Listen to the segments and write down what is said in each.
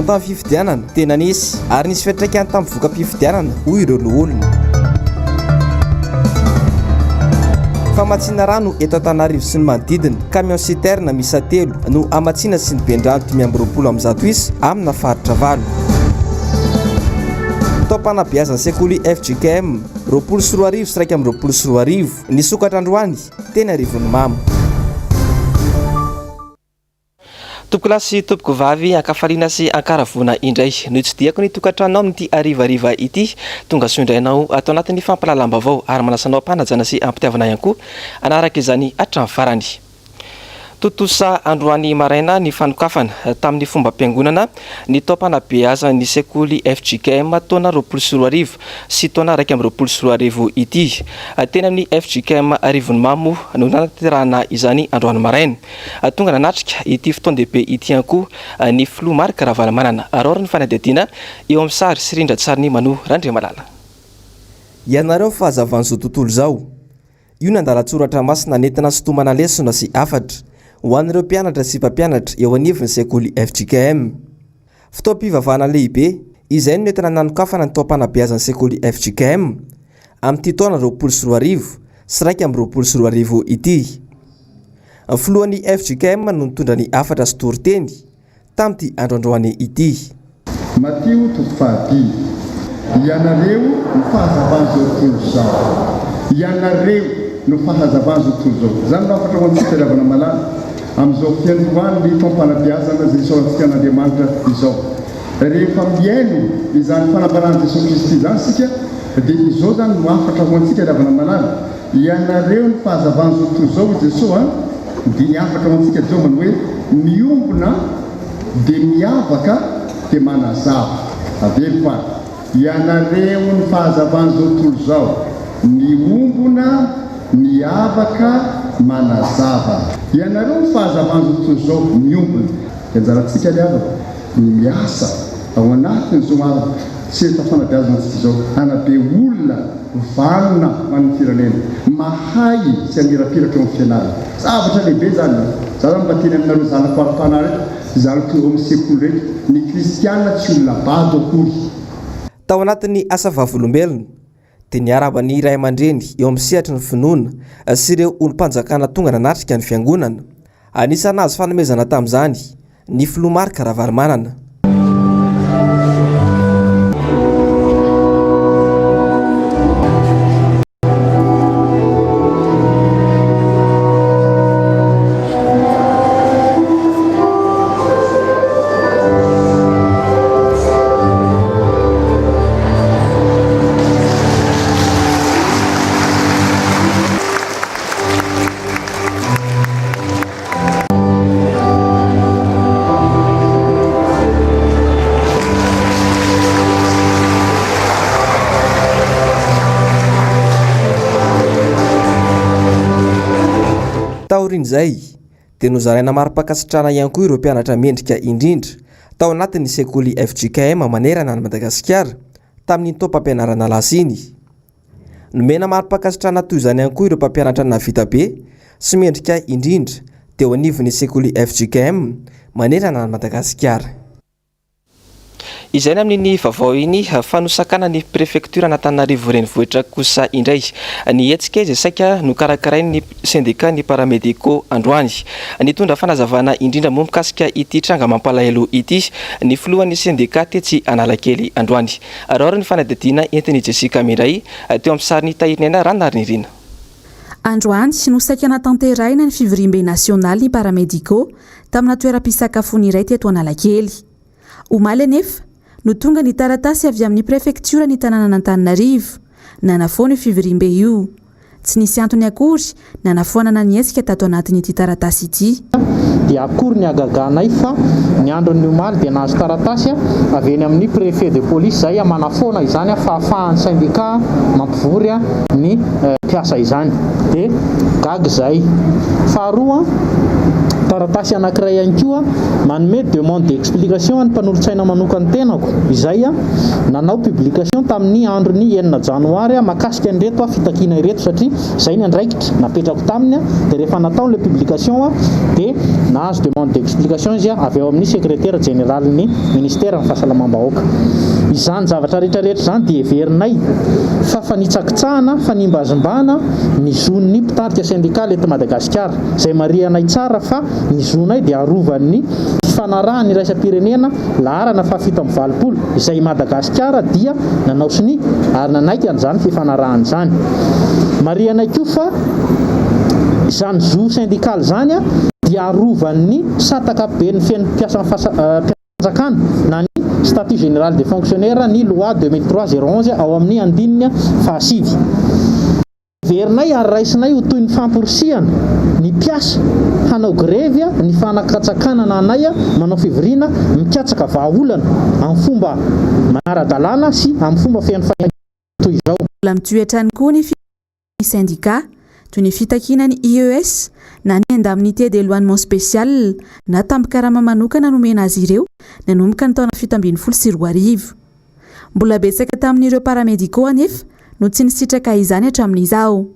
tao tamin'ny fifidianana tena nisy ary nisy fiantraikany tamin'ny voka-pifidianana hoy ireo loholona. Famatsiana rano eto Antananarivo sy ny manodidina, camion citerne miisa 3 no amatsiana sy ny bendrano 520 amina faritra 8. Taom-panabeazan'ny sekoly FJKM 24 sy 24 nisokatra androany teny Arivon'ny Mamo. Tompoko lahy sy tompoko vavy ankafaliana sy ankaravona indray no tsidiako ny tokantranao amin'ity arivariva ity tonga soindrainao atao anatin'ny fampalalam-baovao ary manasanao ampanajana sy ampitiavana ihany koa anaraka izany hatramin'ny farany. Totosa androany maraina ny fanokafana tamin'ny fomba mpiangonana ny taom-panabeazan'ny sekoly FJKM taona 24 sy taona 2024 ity. Teny amin'ny FJKM Arivon'ny Mamo no nanaterahana izany androany maraina. Tonga nanatrika ity fotoan-dehibe ity ihany koa ny filoha Marc Ravalomanana arora ny fanadihadiana eo amin'ny sary sy rindran-tsariny Mano Randriamalala. Ianareo fahazavan'izao tontolo izao, io nandalan-tsoratra masina nentina sotomana lesona sy afatra ho an'ireo mpianatra sy mpampianatra eo anivon'ny sekoly FJKM. Fitaom-pivavahana lehibe izay no nentina nanokafana ny taom-panabeazan'ny sekoly FJKM amin'ity taona 24 sy 2024 ity. Filohan'ny FJKM no nitondra ny afatra sy toriteny tamin'ity androandroany ity. Matio Tofady, ianareo ny fahazavan'izao tontolo izao. Ianareo no fahazavan'izao tontolo izao. Zany lafatra ho antsika ravana malala amin'izao fiandroany ny taom-panabeazana izay isaorantsika an'Andriamanitra izao. Rehefa miaino izany fanaparan'i Jesosy Kristy izany sika dia izao zany no afatra ho antsika ravana malala. Ianareo ny fahazavan'izao tontolo izao Jesosy dia ny afatra ho antsika izao manao hoe miombona dia miavaka dia manazava. Avelo fa ianareo ny fahazavan'izao tontolo izao, miombona, miavaka, manazava. Ianareo ny fahazavan'izao tontolo izao, miombona. Anjarantsika aliavaka ny miasa ao anatin'izao avy tsy eto fanabeazantsika izao anabe olona valona ho an'ny firenena, mahay sy anirapiratra eo amin'ny fianarana. Zavatra lehibe zany. Za zany mba teny aminareo zanako ara-panahy reto, zanako eo amin'ny sekoly reto, ny kristianina tsy olona bado akory. Tao anatin'ny asa vavolombelona dia niarabany iray aman-dreny eo amin'ny sehatry ny finoana sy ireo olom-panjakana tonga nanatrika ny fiangonana. Anisany azo fanomezana tamin'izany ny filoha Marc Ravalomanana. Taorin'izay dia nozaraina mari-pakasitrana ihany koa ireo mpianatra mendrika indrindra tao anatin'ny sekoly FJKM manerana ny Madagasikara tamin'ny taom-pampianarana lasiny. Nomena mari-pakasitrana toy izany ihany koa ireo mpampianatra navita be sy mendrika indrindra teo anivon'ny sekoly FJKM manerana ny Madagasikara. Izay amin'iny vaovao iny fanosakana ny prefektura Antananarivo renivohitra kosa indray. Ny hetsika izy saika no karakarainy ny syndicat ny paramédicaux androany. Nitondra fanazavana indrindra moa mikasika ity tranga mampalahelo ity ny filohan'ny syndicat tetsy Analakely androany. Arora ny fanadihadiana entin'ny Jessica Miray teo amin'ny sariny Tahirinena Ranarnirina. Androany no saika natanteraina ny fivirimbe nasionaly ny paramédicaux tamina toeram-pisakafoana iray teto Analakely. Omaly anefa no tonga ny taratasy avy amin'ny prefektura ny tanàna Antananarivo nanafoana io fivirimbe io. Tsy nisy antony akory nanafoanana ny hetsika tato anatin'ity taratasy ity. Dia akory ny agaganay fa ny andron'ny omaly dia nahazo taratasy avy eny amin'ny préfet de police izay manafoana izany fahafahan'ny syndicat mampivory ny mpiasa izany dia gaga izay. Faharoa taratasy anankiray ihany koa manome demande d'explication ny mpanolontsaina manokany tenako izay nanao publication tamin'ny andron'ny 9 janoary makasika an'ireto fitakiana ireto satria izay ny andraikitra napetrako taminy dia rehefa natao le publication dia nahazo demande d'explication izy avy eo amin'ny secrétaire général'ny ministère ny fahasalamam-bahoaka. Izany zavatra rehetrarehetra izany dia heverinay fa fanitsakitsahana fanimbazimbana ny zon'ny mpitarika syndikal eto Madagasikara izay marianay tsara fa ny zonay dia arovan'ny fanarahany raisam-pirenena laharana fahafito amin'ny valopolo izay Madagasikara dia nanao siny ary nanaiky an'izany fifanarahany izany. Marianay koa fa izany zo syndikal izany dia arovan'ny sataka be ny feno mpiasa fanjakana na ny statut général des fonctionnaires ny loi 2003/011 ao amin'ny andininy fahasivy. Verinay ary raisinay ho toy ny famporisiana ny mpiasa hanao grevy ny fanakatsakana anay manao fivoriana mikatsaka vahaolana amin'ny fomba manara-dalàna sy amin'ny fomba feno toy izao. Mbola mitoetrany koa ny syndicat toy ny fitakiana ny IES na ny indemnité d'éloignement spécial na tambin-karama manokana nomena azy ireo nanomboka ny taona 2024. Mbola betsaka tamin'ireo paramédicaux anefa no tsy nisitraka izany hatramin'izao.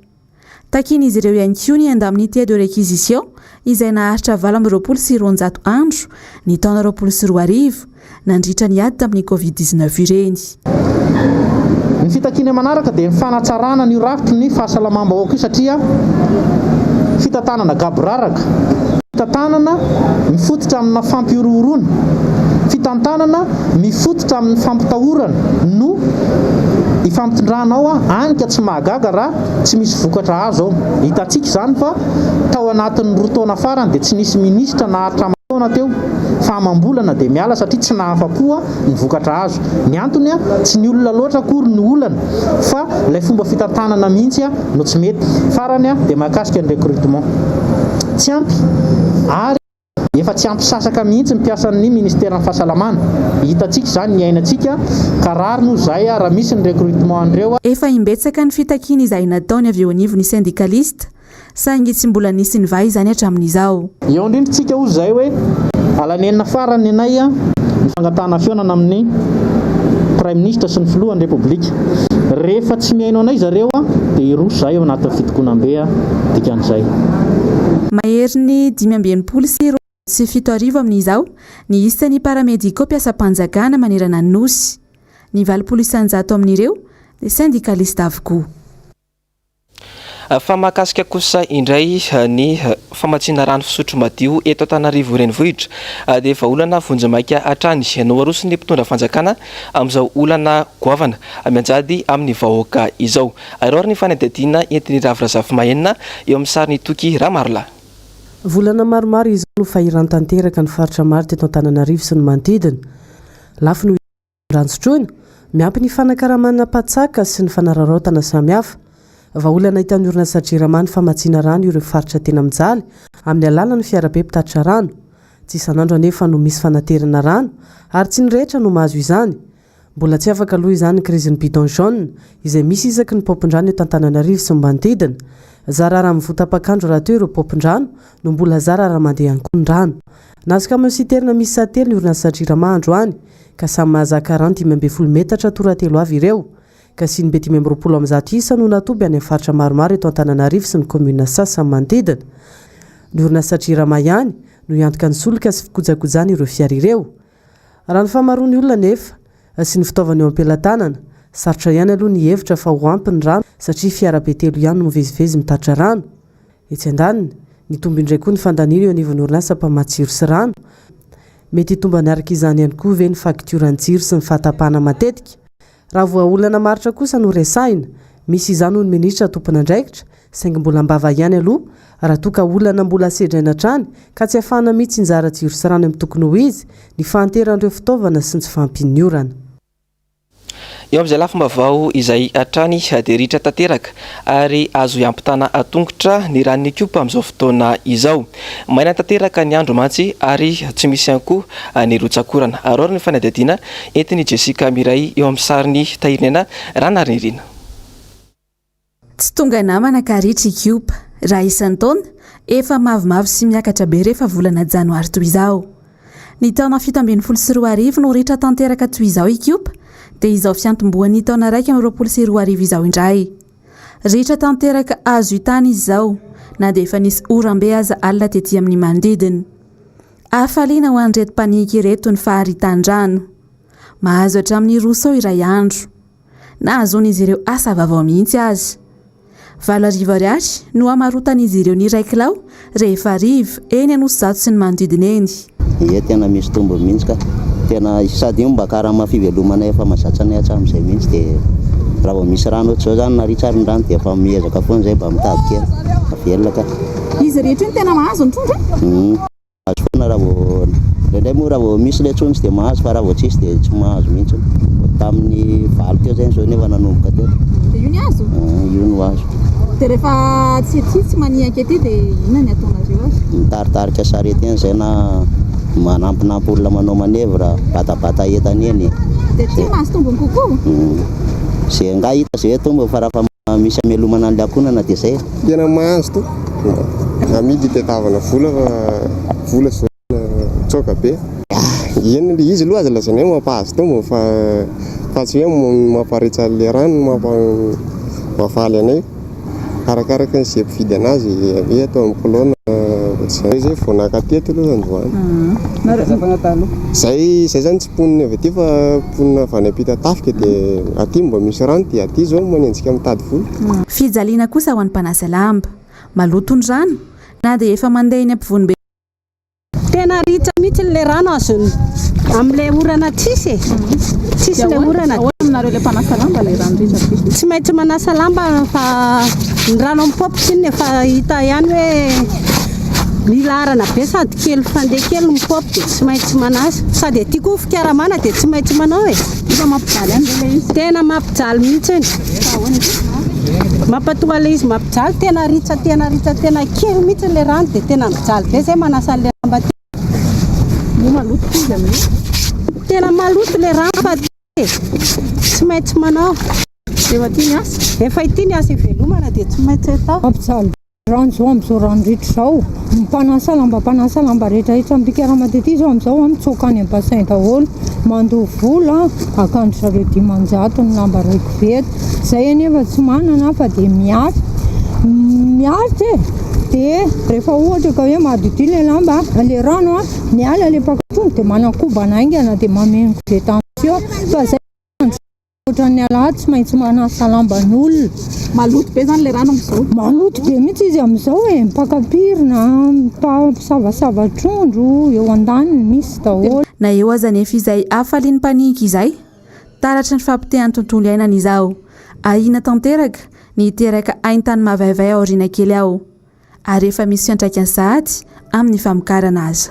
Takian'izy ireo ihany koa ny indemnité de réquisition izay naharitra 20,900 andro ny taona 2024 nandritra ny ady tamin'ny Covid-19 ireny. Ny fitakiana manaraka dia ny fanatsarana ny rafitry ny fahasalamam-bahoaka satria fitatanana gaboraraka, fitatanana mifototra amina fampiorohorona, fitantanana mifototra amin'ny fampitahorana no ifampitondranao anika tsy mahagaga raha tsy misy vokatra azo ao. Hitantsika izany fa tao anatin'ny roa taona farany dia tsy nisy minisitra naharitra taona teo fa amam-bolana dia miala satria tsy nahafa-po ny vokatra azo. Ny antony tsy ny olona loatra akory ny olana fa ilay fomba fitantanana mihitsy no tsy mety. Farany dia mahakasika ny recrutement tsy ampy ary efa tsy ampy sasaka mihitsy mpiasan'ny ministère ny fahasalamana. Hitantsika izany ny ainantsika karary no izay raha misy ny recrutement andreo. Efa imbetsaka ny fitakiana izay nataony avy eo anivon'ny syndicaliste saingy tsy mbola nisy ny vai izany hatramin'izao. Eo indrindratsika ho izay hoe alanenina farany anay ny fangatahana fiaonana amin'ny prime ministre sy ny filohan'ny republika. Rehefa tsy miaino anay zareo dia iroso izay eo anatin'ny fitokonam-be dikan'izay. Mahery ny 520 sy 7 amin'izao ny isan'ny paramédicaux mpiasam-panjakana manerana ny nosy. Ny 20% amin'ireo dia syndicaliste avokoa. Fa mahakasika kosa indray ny famatsiana rano fisotro madio eto Antananarivo renivohitra dia vahaolana vonjamaika hatrany no aroso ny mpitondra fanjakana amin'izao olana goavana mianjady amin'ny vahoaka izao. Aroary ny fanadihadiana entin'ny ravirazafy mahenina eo amin'ny sariny toky Ramarla. Volana maromaro izao no fahiran tanteraka ny faritra maro teto Antananarivo sy ny manodidina. Lafo no ranosotroina miampy ny fanakaramana patsaka sy ny fanararaotana samihafa. Vahaolana hitan'ny orinasa Janoary famatsiana rano ireo faritra tena mijaly amin'ny alalan'ny fiarabe mpitatitra rano. Tsy isan'andro anefa no misy fanaterana rano ary tsy ny rehetra no mahazo izany. Mbola tsy afaka aloha izany ny krizin'ny bidon jaune izay misy isaky ny popon-drano eto Antananarivo sy ny manodidina. Zara raha mivota-pakandro raha teo ireo popon-drano no mbola zara raha mandeha ihany koa ny rano. Nazoka amin'ny siterna misy sately ny orinasa Janoary androany ka samy mahazaka rano 520 metatra toratelo avy ireo. Kasiny be 520 am'zato isa no natoby any amin'ny faritra maromaro eto Antananarivo sy ny komuna sasany manodidina. Ny orinasa Janoary ihany no iantoka ny solika sy fikojakojana ireo fiara ireo. Raha ny famaroany olona nefa sy ny fitaovana eo am-pelantanana sarotra ihany aloha ny hevitra fa ho ampy ny rano satria fiara be telo ihany no mivezivezy mitatra rano. Etsy andaniny nitomby indray koa ny fandaniana eo anivon'ny orinasa mpamatsiro sy rano. Mety hitomba niaraka izany ihany koa ve ny fakturan'ny jiro sy ny fahatapahana matetika. Raha voaolana maritra kosa no resahina, misy izany ho ny ministra tompon'andraikitra, saingy mbola mbava ihany aloha raha toa ka olana mbola sedraina hatrany ka tsy ahafahana mihitsy njara jiro sy rano amin'ny tokony ho izy ny fahanteran'ireo fitaovana sy ny tsy fampiniorana. Eo amin'izay lafim-baovao izay hatrany dia ritra tanteraka ary azo iampitana atongotra ny ranony kopa amin'izao fotoana izao. Maina tanteraka ny andro mantsy ary tsy misy ihany koa ny rotsakorana. Arory ny fanadihadiana entin'ny Jessica Miray eo amin'ny sariny tahirina ranariny. tsy tonga namana karitra ikopa raha isan'ny taona efa mavomavo sy miakatra be rehefa volana janoary toy izao. Ny taona 724 no ritra tanteraka toy izao ikopa dia izao fiantomboan'ny taona 124 izao indray. Ritra tanteraka azo hitany izy izao na dia efa nisy orambe aza alina tetỳ amin'ny manodidina. Afaliana ho an'ireto mpanika ireto ny faharitan-drano. Mahazo hatramin'ny rousseau iray andro. Nahazon'izy ireo asa vaovao mihitsy azy. 7 ariary no hamarotan'izy ireo ny 1 kilao rehefa rivo eny Anosizato sy ny manodidina eny. Tena misy tombo mihitsy ka tena sady io mba karama fivelomana efa mazatsana hatramin'izay mihitsy dia raha vao misy rano ohatr'izao zany na ritsary ny rano dia efa miezaka foana izay mba mitady kely avelona ka. Izy rehetra ny tena mahazo ny trondro? Mahazo foana raha vao indraindray moa raha vao misy ilay trondro dia mahazo fa raha vao tsisy dia tsy mahazo mihitsy. Tamin'ny valo teo zay zao nefa nanomboka teo. Dia io ny azo? Io no azo. Dia rehefa tsy maniaka ety dia inona ny ataonareo azy? Mitaritarika sarety eny izay na manampinampy olona manao manevra batabata entany eny. Dia tsy mahazo tombony kokoa? Izay nga hita izay tombo fa raha misy amelomana an'ilay akonana dia izay. Tena mahazo to. Amidy tetavana vola tsoka be. Eny izy aloha aza lazaina hoe mampahazo tombo fa tsy hoe mamparitsa le rano mafaly anay. Arakaraka ny izay mpividy anazy atao amin'ny kolona zay vao nakateto aloha androany. Zay zany tsy poniny avy aty fa ponina avy any ampita tafika dia aty mba misy rano dia aty zao manenjika mitady vola. Fijaliana kosa ho an'ny mpanasa lamba. Maloto ny rano na dia efa mandeha eny ampovoany be. Tena ritra mihitsy le rano azony amin'ilay orana tsisy. Tsisy le orana. Aminareo le mpanasa lamba le rano ritra be. Tsy maintsy manasa lamba fa ny rano mipopy iny efa hita ihany hoe milarana be sady kely fandeha kely mipopy dia tsy maintsy manasa. Sady aty koa fikaramana dia tsy maintsy manao e. Efa mampijaly ihany izy. Tena mampijaly mihitsy iny. Mampatoa le izy mampijaly tena ritra tena kely mihitsy le rano dia tena mijaly be zay manasa le lamba ty. Maloto izy amin'io. Tena maloto le rano fa tsy maintsy manao. Efa ity ny asa ivelomana dia tsy maintsy atao. Mampijaly rano zao amin'izao rano ritra izao. Mpanasa lamba rehetrarehetra ambikaramanty aty zao amin'izao mitsoka any am-bassin daholo. Mandoa vola akanjo zareo 500 ny lamba ray koveta. Izay anefa tsy manana fa dia miafy e. Dia rehefa ohatra ka hoe mahadodio le lamba le rano ny ala le pakatrondro dia manakobana aingana dia mameno koveta amin'io fa zay ohatra ny ala tsy maintsy manasa lamban'olona. Maloto be zany le rano amin'izao. Maloto be mihitsy izy amin'izao e. Mpakapirina, mpisavasava-trondro eo an-daniny misy daholo. Na eo aza nefa izay afalian'ny mpanika izay taratra ny fampitehan'ny tontolo iainana izao. Ahina tanteraka ny teraka haintany mavaivay aoriana kely ao. Ary efa misy fiantraikany sahady amin'ny famokarana azy.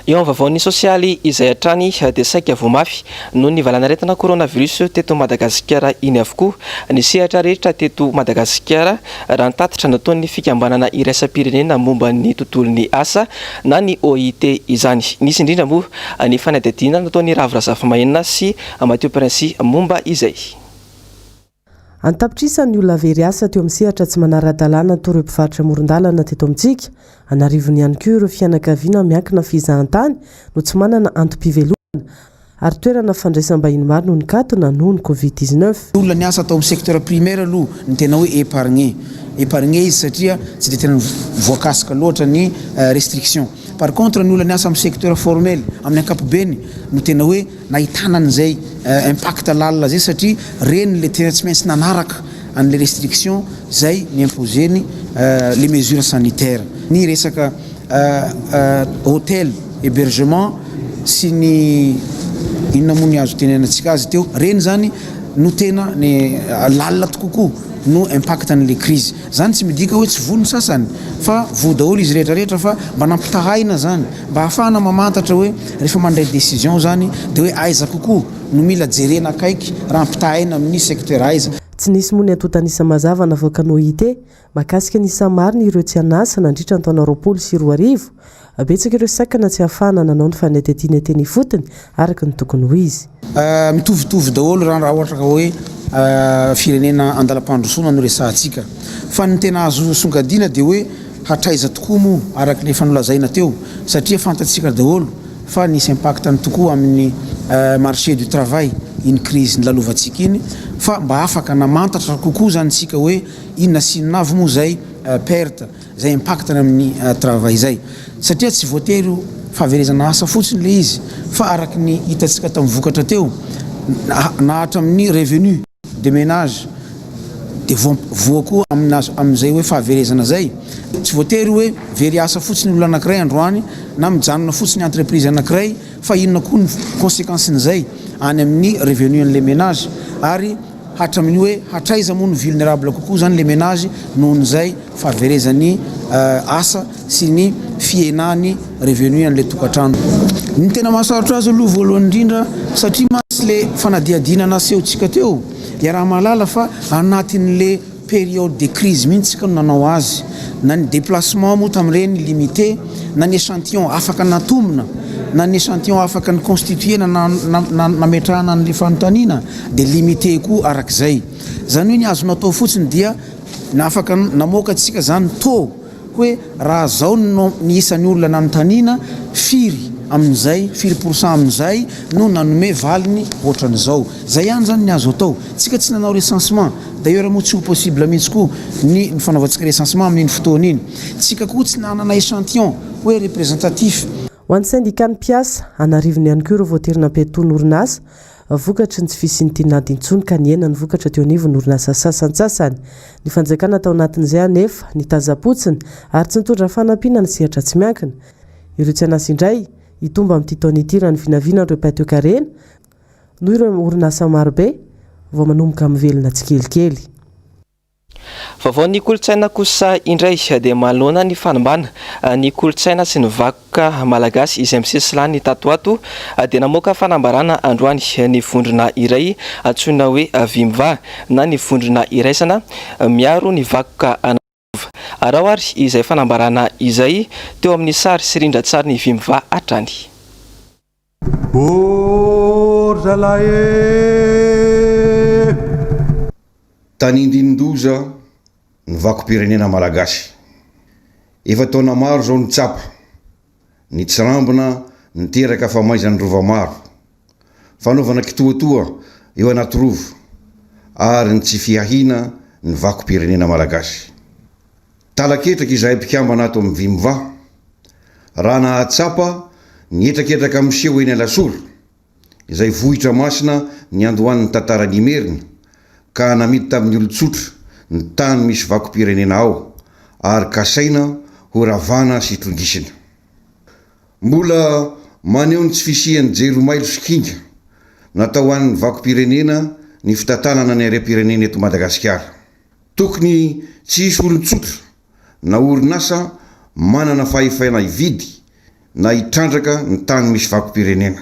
Eo amin'ny vaovaon'ny sosialy izay hatrany dia saika voamafy noho ny valanaretina coronavirus teto Madagasikara iny avokoa. Ny sehatra rehetra teto Madagasikara raha ny tatitra nataon'ny fikambanana iraisam-pirenena momba ny tontolon'ny asa na ny OIT izany. Nisy indrindra moa ny fanadihadiana nataon'ny Ravirazafimahenina sy Mateo Prince momba izay. Antapitrisan'ny olona very asa teo amin'ny sehatra tsy manara-dalàna toreo mpivarotra amoron-dalana teto amintsika. Anarivony ihany koa ireo fianakaviana miankina fizahan-tany no tsy manana antom-pivelomana ary toerana fandraisam-bahiny maro no nikatona noho ny Covid-19. Olona ny asa atao amin'ny secteur primaire aloha ny tena hoe épargner izy satria tsy dia tena voakasika loatra ny restriction. Par contre ny olona ny asa amin'ny secteur formel amin'ny ankapobeny no tena hoe nahitana an'izay impact lalina zay satria reny le tena tsy maintsy nanaraka an'le restriction zay niimposeny les mesures sanitaires. Ny resaka hôtel hébergement sy ny inona moa ny azo tenenantsika azy teo reny zany no tena ny lalina tokokoa no impact an'le crise. Zany tsy midika hoe tsy vono sasany fa vo daholo izy rehetrarehetra fa mba nampitahana zany mba hafahana mamantatra hoe rehefa mandray décision zany dia hoe aiza kokoa no mila jerena akaiky raha ampitahana amin'ny secteur aiza. Tsy nisy moa ny antotanisa mazava navoaka ny OIT makasika ny samariny ireo tsy anasa nandritra ny taona 2024. Betsaka ireo sakana tsy hafana nanao ny fanadihadiana teny fotony araka ny tokony ho izy. Mitovitovy daholo raha ohatra ka hoe firenena andalam-pandrosoana no resahantsika fa ny tena azo songadina dia hoe hatraiza tokoa moa araka le fanolazaina teo satria fantatsika daholo fa nisy impactany tokoa amin'ny marché du travail iny crise nilalovantsika iny fa mba afaka namantatra kokoa zany tsika hoe inona sy navy moa zay perte zay impactany amin'ny travail zay satria tsy voatery fahaverezana asa fotsiny le izy fa araky ny hitatsika tamin'ny vokatra teo nahatra amin'ny revenu de ménage de voa koa amin'izay hoe fahaverezana zay tsy voatery hoe very asa fotsiny olo anankiray androany na mijanona fotsiny entreprise anankiray fa inona koa ny conséquence n'izay any amin'ny revenu an'le ménage ary hatramin'ny hoe hatraiza moa ny vulnérable kokoa zany le ménage noho n'izay fahaverezany asa sy ny fienany revenu an'le tokatrano ny tena mahasarotra azy aloha voalohany indrindra satria masy le fanadiadinana asehontsika teo dia raha mahalala fa anatin'le période de crise mihitsy tsika no nanao azy na ny déplacement moa tamin'ireny limité na ny échantillon afaka natomina na ny échantillon afaka ny constituena nametrahana an'le fanontaniana dia limité koa arak'izay zany hoe ny azo natao fotsiny dia naafaka namoaka antsika zany to hoe raha zao ny isan'ny olona nanontaniana firy amin'izay 4% amin'izay no nanome valiny ohatran'izao zay ihany zany ny azo atao tsika tsy nanao recensement d'ailleurs moa tsy ho possible mihitsy koa ny fanaovantsika recensement amin'iny fotoana iny tsika koa tsy nanana échantillon hoe représentatif ho an'ny syndicat ny mpiasa anarivony ihany koa ireo voatery nampetony orinasa vokatry ny tsy fisiany tianadintsony ka ny ena ny vokatra teo anivony orinasa sasantsasany ny fanjakana tao anatin'izay anefa ny tazapotsiny ary tsy nitondra fanampiana ny sehatra tsy miankina ireo tsy anasa indray hitomba amin'ity taona ity raha ny vinavinan'ireo paitokarena noho ireo orinasa marobe vao manomboka amin'ny velona tsikelikely vaovao ny kolotsaina kosa indray dia malona ny fanambana ny kolotsaina sy ny vakoka malagasy izay misesylany tatoato dia namoaka fanambarana androany ny vondrona iray antsoina hoe vimva na ny vondrona iraisana miaro ny vakoka arao ary izay fanambarana izay teo amin'ny sary sy rindra-tsary ny vimva atrany tanindindoza ny vakom-pirenena malagasy efa taona maro zao ny tsapa ny tsirambina niteraka fa maizany rova maro fanaovana kitoatoa eo anaty rovo ary ny tsy fiahina ny vakom-pirenena malagasy talaketraka izahay mpikambana ato amin'ny vimva raha nahatsapa ny etraketraka amin'seho eny alasolo izay vohitra masina ny andohan'ny tantara nimerina ka namidy tamin'ny olotsotra ny tany misy vakom-pirenena ao ary kasaina ho ravana sy trongisina mbola maneho ny tsy fisian'ny jeromailo sy kinga natao an'ny vakom-pirenena ny fitantanana ny arem-pirenena eto Madagasikara tokony tsy hisy olotsotra na orinasa manana fahefaina hividy na hitrandraka ny tany misy vakom-pirenena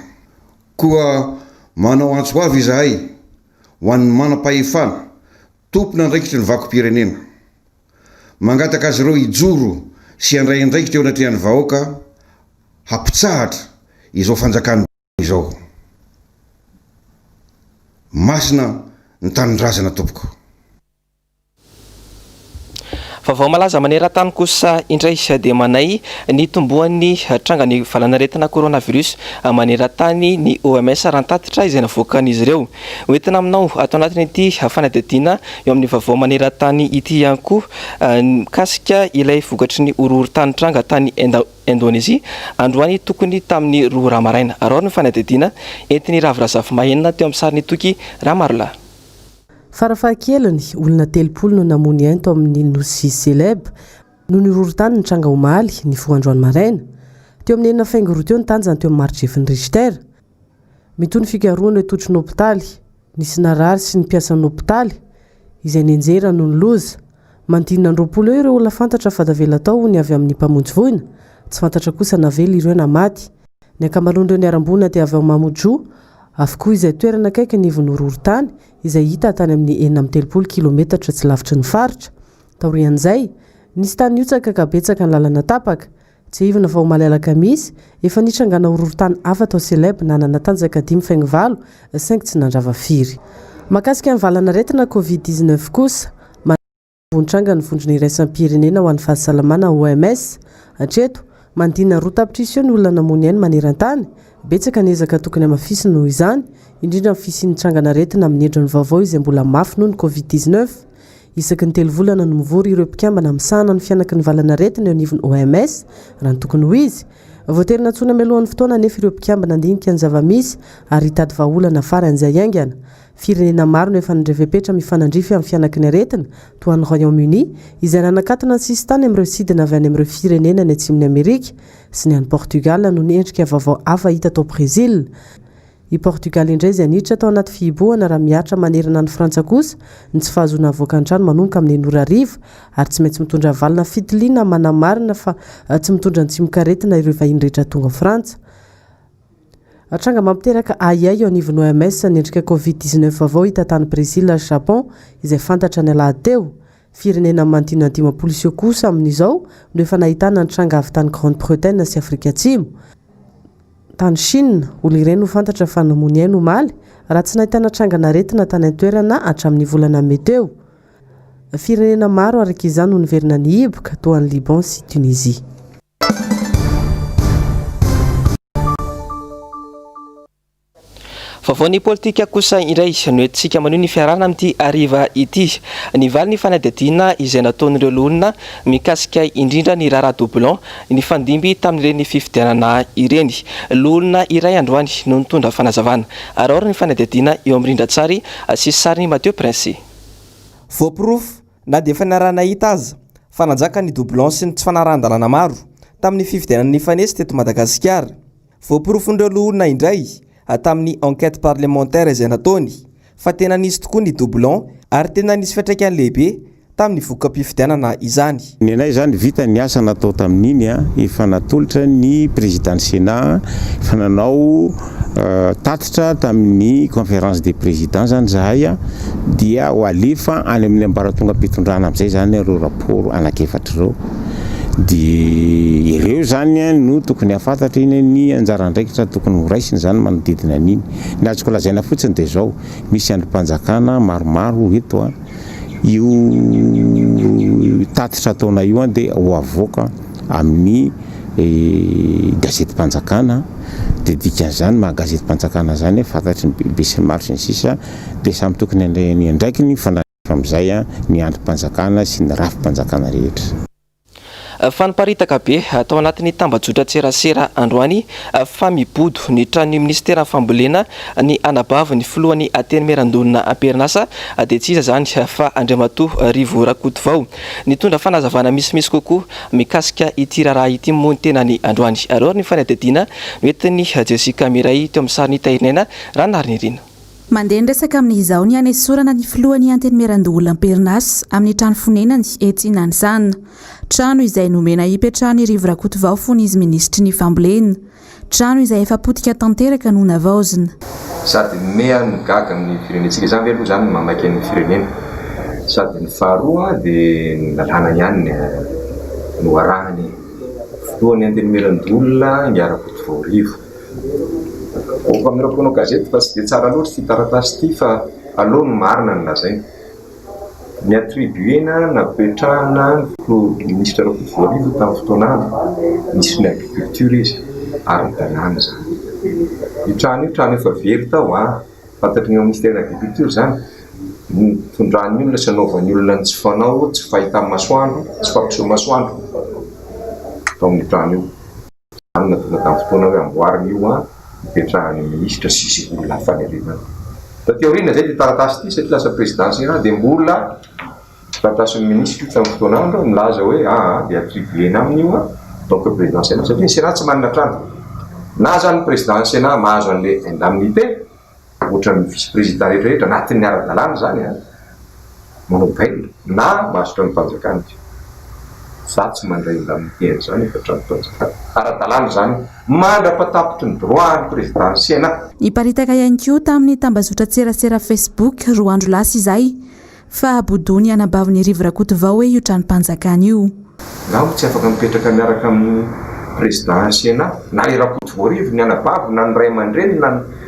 koa manao antso avy izahay ho an'ny manam-pahefana tompona andraikitry ny vakom-pirenena mangataka azy ireo hijoro sy handray andraikitra eo anatrehan'ny vahoaka hampitsahatra izao fanjakany izao masina ny tanindrazana tompoko vaovao malaza maneran-tany kosa indray dia manay ny tomboan'ny trangany valanaretina coronavirus maneran-tany ny OMS rantatitra izay navoakan'izy ireo hoentina aminao atao anatin'ity fanadihadiana eo amin'ny vaovao maneran-tany ity ihany koa mikasika ilay vokatry ny orohorontany tranga tany Indonésia androany tokony tamin'ny roa raha maraina arao ny fanadihadiana entin'ny ravirazafy mahenina teo amin'ny sariny toky raha marola farafahakeliny olona 30 no namony hainy tao amin'ny nosy celeb no ny orohorontany ny tranga omaly ny foandroany maraina teo amin'ny enina faingoroa teo ny tanjany teo amin'ny marjefiny Richter mitony fikaroana totry ny hopitaly nisy narary sy ny mpiasan'ny hopitaly izay nenjera no ny loza manodinina 20 eo ireo olona fantatra fa davela tao ny avy amin'ny mpamonjy voina tsy fantatra kosa navela ireo namaty ny ankamaroan'ireo ny arambona dia avy ao Mamoudjou avokoa izay toerana akaiky ny ivon'orohorontany izay hita tany amin'ny 430 kilometatra tsy lavitry ny faritra taorian'izay nisy tany iotsaka kabetsaka ny lalana tapaka tsy ivona vao malalaka misy efa nitrangana orohorontany afa tao seleb nanana tanjaka 5 faingovalo 5 tsy nandrava firy mahakasika ny valana retina covid-19 kosa vontranga ny vondrony iraisam-pirenena ho an'ny fahasalamana OMS hatreto mandina roa tapitrisa eo ny olona namony ainy maneran-tany betsaka nezaka tokony amafisy noho izany indrindra amin'ny fisian'ny trangana retina amin'ny endriny vaovao izay mbola mafy noho ny covid-19 isaky ny 3 volana no mivory ireo mpikambana misahana ny fianaky ny valana retina eo anivony OMS raha ny tokony ho izy voaterina ntsona mialohan'ny fotoana nefa ireo mpikambana andinika ny zava-misy ary hitady vahaolana faran'izay aingana firenena maro no efa nandrevepetra mifanandrify amin'ny fianaky ny aretina toa ny Royaume-Uni izay nanakatona ny sisy tany amin'ireo sidina avy any amin'ireo firenena ny atsimon'ny Amerika sy ny any Portugal no ny endrika vaovao hafa hita tao Brésil. I Portugal indray izay niditra tao anaty fihibohana raha miatra manerana ny Frantsa kosa ny tsy fahazoana avoakan-trano manomboka amin'ny 9 ary tsy maintsy mitondra valina fitiliana manamarina fa tsy mitondra ny tsimokaretina ireo vahiny rehetra tonga Frantsa. Atranga mampiteraka ayay eo anivon'ny OMS ny endrika covid-19 vaovao hita tany Brésil ary Japon izay fantatra ny alahady-teo. Firenena mantino 10 kosa amin'izao no efa nahitana ny tranga avy tany Grande-Bretagne sy Afrika Atsimo. Tany Chine olo ireny ho fantatra fa namony ainy omaly raha tsy nahitana trangana retina tany an-toerana hatramin'ny volana meteo. Firenena maro araka izany no niverina ny hiboka toa any Liban sy Tunisie. Vaovao politika kosa indray no entsika maneho ny fiarahana amin'ity ariva ity. Nivaly ny fanadihadiana izay nataon'ireo olona mikasika indrindra ny rara doublon ny fandimby tamin'ireny fifidianana ireny. Olona iray androany no nitondra fanazavana. Araora ny fanadihadiana eo amin'ny rindran-tsary sy sary Mathieu Prince. Voaporofo na dia fanarana hita aza fanajaka ny doublon sy ny tsy fanaran-dalana maro tamin'ny fifidianan'ny fanesy teto Madagasikara. Voaporofon'ireo olona indray tamin'ny enquête parlementaire izay nataony fa tena nisy tokoa ny doublon ary tena nisy fiantraikany lehibe tamin'ny voka-pifidianana izany. Ny anay zany vita ny asa natao tamin'iny efa natolotra ny président Sénat efa nanao tatitra tamin'ny conférence des présidents zany zahay dia ho alefa any amin'ny ambaratonga ampitondrana amin'izay zany ireo rapport anankiefatra ireo. Dia ireo zany no tokony hafantatra iny ny anjarandraikitra tokony horaisiny zany manodidina an'iny. Ny azoko lazaina fotsiny dia zao misy androm-panjakana maromaro eto io tatitra ataona io dia ho avoaka amin'ny gazety-mpanjakana dia dikan'izany maha gazety-mpanjakana zany fantatry ny bebe sy maro sy ny sisa dia samy tokony ny andraiky ny fandraifa amin'izay ny androm-panjakana sy ny rafim-panjakana rehetra. Faniparitaka be atao anatin'ny tambajotran-tserasera androany fa mibodo ny tranon'ny ministera fambolena ny anabavy ny filohan'ny ateny merandonina amperinasa dia tsy iza zany fa Andriamatoa Rivo Rakotovao nitondra fanazavana misimisy kokoa mikasika ity raharaha ity moa ny tenany androany. Arory ny fanadihadiana noentin'ny Jessica Miray teo amin'ny sary nitairinaina raha narinirina. Mandeha resaka amin'ny izao ny anesorana ny filohan'ny anteny merandonina amperinasa amin'ny trano fonenany etsinany zany. Trano izay nomena hipetrahany Rivo Rakotovao fon'izy ministry ny fambolena. Trano izay efa potika tanteraka no navaozina. Sady mea ny gaga amin'ny firenentsika izany ve aloha zany mamaky amin'ny firenena. Sady ny faharoa dia ny lalàna ihany no arahany filohan'ny anteny merandonina ny Rakotovao Rivo. Ofa miraponao gazety fa tsy dia tsara loatra ty taratasy ty fa aloha no marina ny lazaina. Ny attribuena napetrahana ny ministra Rakotovao Rivo tamin'ny fotoanany nisy ny agriculture izy ary dalàna zany. Io trano efa very tao fantatry ny ministère agriculture zany tondrany olona sy anaovan'ny olona ny tsy fanao tsy fahita masoandro tsy fampiseho masoandro tao amin'ny trano io. Zany natonga tamin'ny fotoana hoe amboarina io mipetrahany ministra sisy olona hafa ny arivana. Tateorina zay dia taratasy ty satria lasa présidence dia mbola taratasy ministra io tamin'ny fotoanandro milaza hoe dia attribuena amin'io donc président Sénat satria ny Sénat tsy manana trano. Na zany président Sénat mahazo an'ilay indemnité ohatran'ny vice président rehetrarehetra anatin'ny ara-dalàna zany manao bail na mahazo trano mpanjakana. Za tsy mandray indemnité zany efa trano mpanjakana. Ara-dalàna zany mandra-patapitry ny droit ny président Sénat. Niparitaka ihany koa tamin'ny tambazotra-tserasera Facebook roa andro lasa izay fa bodony anabavin'ny Rivo Rakotovao hoe io trano mpanjakana io. Ngao tsy afaka mipetraka miaraka amin'ny président Sénat na i Rakotovao Rivo ny anabavy na ny ray aman-dreny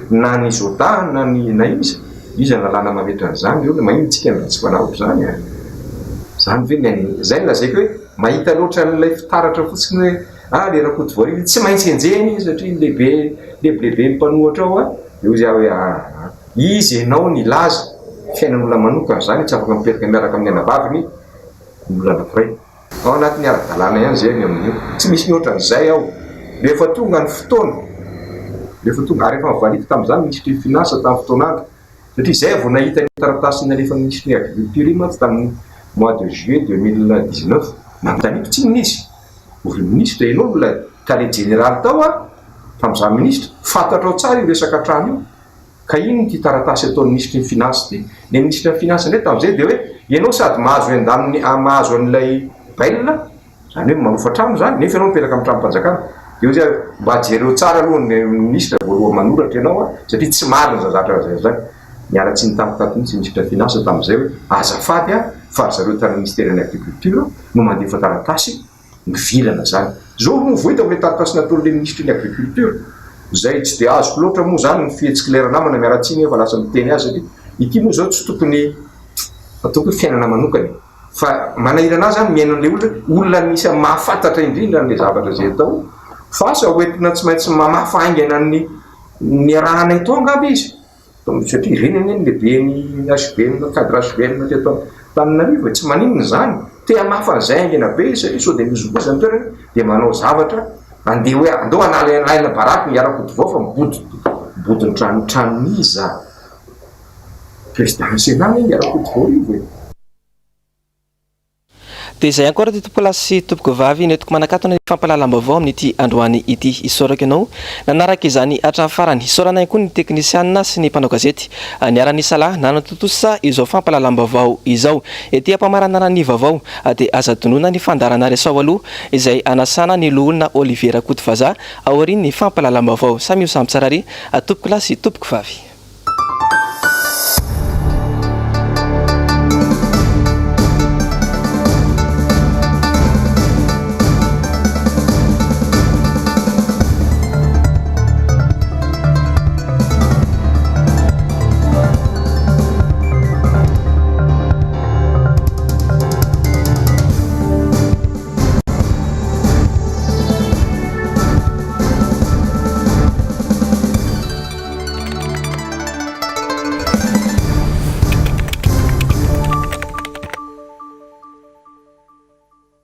na ny zota na iza izy lalàna mametra an'izany eo magnino tsika ny tsy fanaotr' zany zany ve zay lazaiko hoe mahita loatra n'ilay fitaratra fotsiny hoe le rakoto voarivo tsy maintsy enjehny satria lehibe mpanohatra ao eo izy hoe izy ianao ny laza fiainan'olona manokana zany tsy afaka mipetraka miaraka amin'ny anavaviny olona anankiray ao anatin'ny ara-dalàna ihany zay amin'io tsy misy mihoatra n'izay ao rehefa tonga ny fotoana rehefa mivalita tamin'izany ministry ny finance tamin'ny fotoanandro satria zay vao nahita ny taratasy nalefa ministry ny agriculture iny matsy tamin'ny mois de juillet 2019 nanontaniako tsy ministre ovy ministre ianao mbola carré général tao tamin'izany ministre fantatrao tsara io resaka trano io ka ino ty taratasy ataon'ny ministre ny finance ty ny ministre ny finance ndray tamin'izay dia hoe ianao sady mahazo endaminy mahazo an'ilay baila zany hoe manofa trano zany nefa ianao mipetraka amin'ny trano-panjakana eo zay mba jereo tsara aloha ny ministre voaloha manoratra ianao satria tsy marina zazatra zay miaratsy ny tampotatonitsy ministre finance tamin'izay hoe azafady fa zareo tany ministère ny agriculture no mandefa taratasy mivilana zany zao moa vohita amin'le taratasy nataon'le ministre ny agriculture zay tsy dia azoko loatra moa zany ny fihetsika namana miaratsiny fa lasa miteny azy satria ity moa zao tsy tokony ataoko hoe fiainana manokany fa manahirana azy zany miainan'le olona misy mahafantatra indrindra n'le zavatra zay atao fa sa hoentina tsy maintsy mamafaingana ny rahana itonga aby izy satria ireny any lehibe ny HVM cadre HVM teto Tananarivo tsy maninona zany te hamafa an'izay aingana be satria sao dia mizoboza ny toerana dia manao zavatra andeha hoe andao analalaina baraky miarako vao fa mibodiny tranon'iza présidence enany miarako vao ivo dia izay ankora ty tompo lasy tompoko vavy netoko manakatona ny fampalalam-baovao amin'ity androany ity isorako ianao nanaraka izany hatramin'ny farany isorana ihany koa ny teknisianina sy ny mpanao gazety niara-nisa lahy nanatontosa izao fampalalam-baovao izao ety ampamaranana ny vaovao dia aza donona ny fandarana resao aloha izay anasana ny loholona Olivier Rakotovaza aorian'ny fampalalam-baovao samy io samy tsarary tompoko lasy tompoko vavy